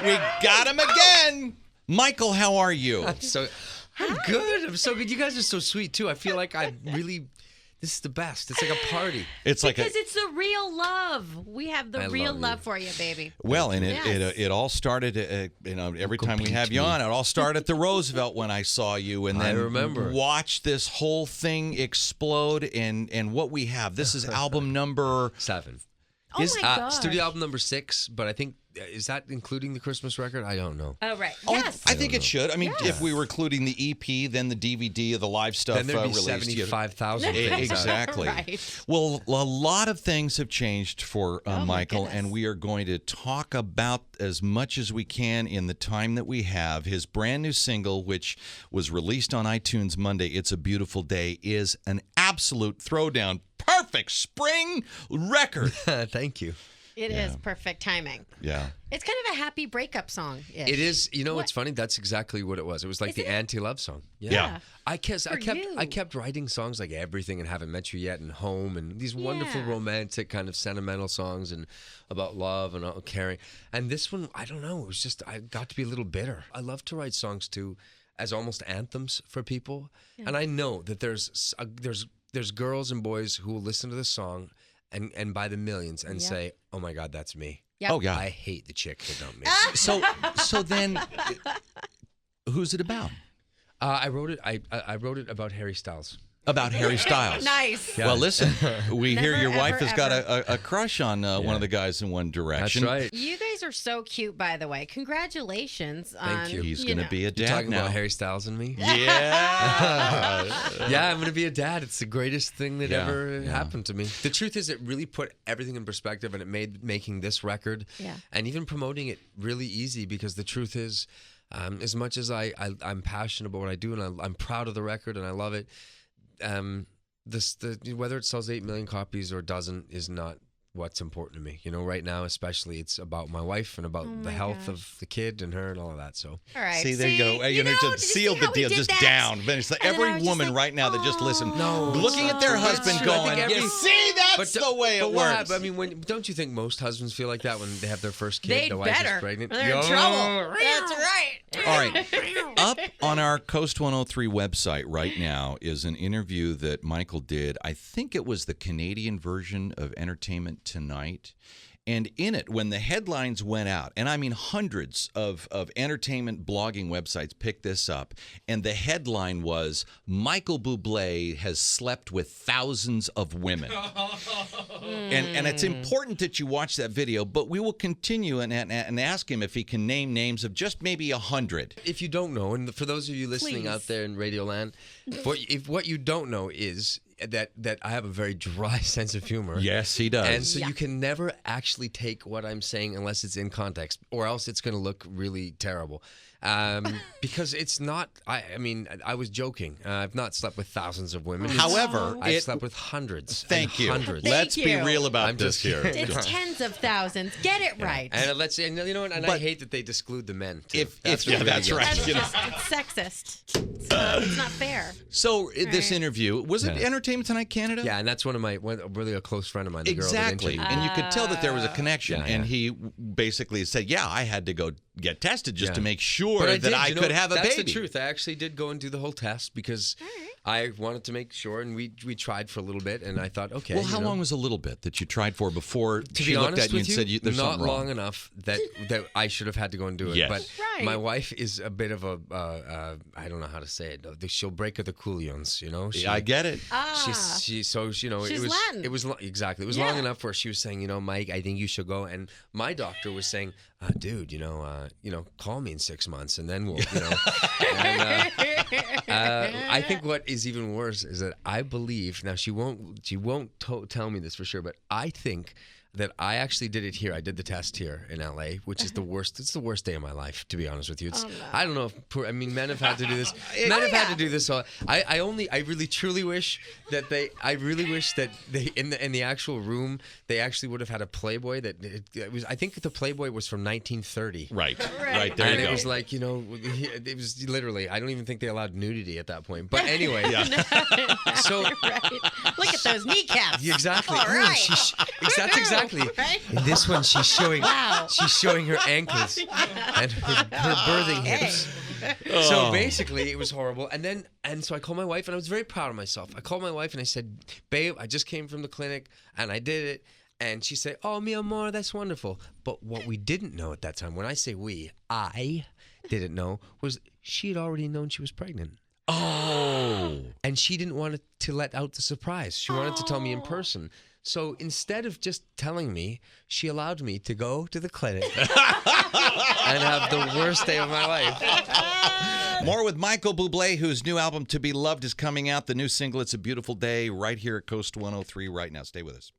We got him again. Michael, how are you? I'm good. I'm so good. You guys are so sweet too. I feel like this is the best. It's like a party. It's the real love. We have the real love for you, baby. Well, and it all started, every time we have you on, it all started at the Roosevelt when I saw you, and then I remember. Watch this whole thing explode, and what we have. This is album number 7. Oh my gosh. Studio album number 6, but I think, is that including the Christmas record? I don't know. Oh, right. Oh, Yes. I think it should. I mean, if we were including the EP, then the DVD of the live stuff Then there'd be released. 75,000 things. Exactly. Right. Well, a lot of things have changed for Michael, goodness. and we are going to talk about as much as we can in the time that we have. His brand new single, which was released on iTunes Monday, It's a Beautiful Day, is an absolute throwdown. Perfect spring record. Thank you. It is perfect timing. Yeah. It's kind of a happy breakup song. It is. You know what's funny? That's exactly what it was. It was like the anti-love song. Yeah. I kept writing songs like Everything and Haven't Met You Yet and Home and these wonderful romantic kind of sentimental songs and about love and caring. And this one, I don't know. It was just I got to be a little bitter. I love to write songs too as almost anthems for people. Yeah. And I know that there's girls and boys who will listen to this song and by the millions and say, "Oh my God, that's me." Yep. Oh yeah. I hate the chick that dumped me. So then, who's it about? I wrote it. I wrote it about Harry Styles. About Harry Styles. Nice. Yeah. Well, listen, we hear your Never, wife ever, has got a crush on one of the guys in One Direction. That's right. You guys are so cute, by the way. Congratulations. Thank you. He's going to be a You dad talking now. about Harry Styles and me? Yeah. Yeah, I'm going to be a dad. It's the greatest thing that ever happened to me. The truth is, it really put everything in perspective, and it made making this record and even promoting it really easy, because the truth is, as much as I'm passionate about what I do and I'm proud of the record and I love it, whether it sells 8 million copies or doesn't is not what's important to me. You know, right now especially, it's about my wife and about the health of the kid and her and all of that. So, all right. See, there you go. You know, just sealed the deal, just down. But it's like every woman right now that just listened, looking at their husband going, "You see, that's the way it works." I mean, don't you think most husbands feel like that when they have their first kid? They'd the wife better. is pregnant. They're in trouble. That's right. All right. Up on our KOST 103 website right now is an interview that Michael did. I think it was the Canadian version of Entertainment Tonight. And in it, when the headlines went out, and I mean hundreds of entertainment blogging websites picked this up, and the headline was, Michael Bublé has slept with thousands of women. And it's important that you watch that video, but we will continue and ask him if he can name names of just maybe 100. If you don't know, and for those of you listening out there in Radioland, what you don't know is that I have a very dry sense of humor. Yes, he does. And so you can never actually take what I'm saying unless it's in context, or else it's going to look really terrible. Because it's not, I mean, I was joking. I've not slept with thousands of women. However, I've slept with hundreds. Thank you. Hundreds. Let's be real about this here. It's tens of thousands. Get it right. And you know what? And I hate that they exclude the men, too. That's right. That's just, it's sexist. It's not fair. So this interview, was it Entertainment Tonight Canada? Yeah, and that's really a close friend of mine. The Exactly. girl And you could tell that there was a connection. Yeah. And he basically said, I had to go get tested just to make sure But that I could have a baby. That's the truth. I actually did go and do the whole test because I wanted to make sure, and we tried for a little bit, and I thought, okay. Well, how long was a little bit that you tried for before she looked at you and said, "There's not something wrong"? long enough that I should have had to go and do it. Yes. But my wife is a bit of a I don't know how to say it. She'll break the coolions, you know. I get it. She's Latin. It was exactly. It was long enough where she was saying, Mike, I think you should go, and my doctor was saying, dude, call me in 6 months, and then we'll, And, I think what is even worse is that I believe, now she won't tell me this for sure, but I think that I actually did it here. I did the test here in LA, which is the worst. It's the worst day of my life, to be honest with you. It's I don't know if men have had to do this. Men have had to do this. I really truly wish that they in the actual room they actually would have had a Playboy it was. I think the Playboy was from 1930. Right there and you go. It was like it was literally. I don't even think they allowed nudity at that point. But anyway, so right. Look at those kneecaps. Exactly. All right. That's exactly exactly. Right? In this one, she's showing her ankles and her birthing hips. So basically, it was horrible. And so I called my wife, and I was very proud of myself. I called my wife, and I said, babe, I just came from the clinic, and I did it. And she said, oh, mi amor, that's wonderful. But what we didn't know at that time, when I say we, I didn't know, was she had already known she was pregnant. Oh. And she didn't want to let out the surprise. She wanted to tell me in person. So instead of just telling me, she allowed me to go to the clinic and have the worst day of my life. More with Michael Bublé, whose new album, To Be Loved, is coming out. The new single, It's a Beautiful Day, right here at KOST 103 right now. Stay with us.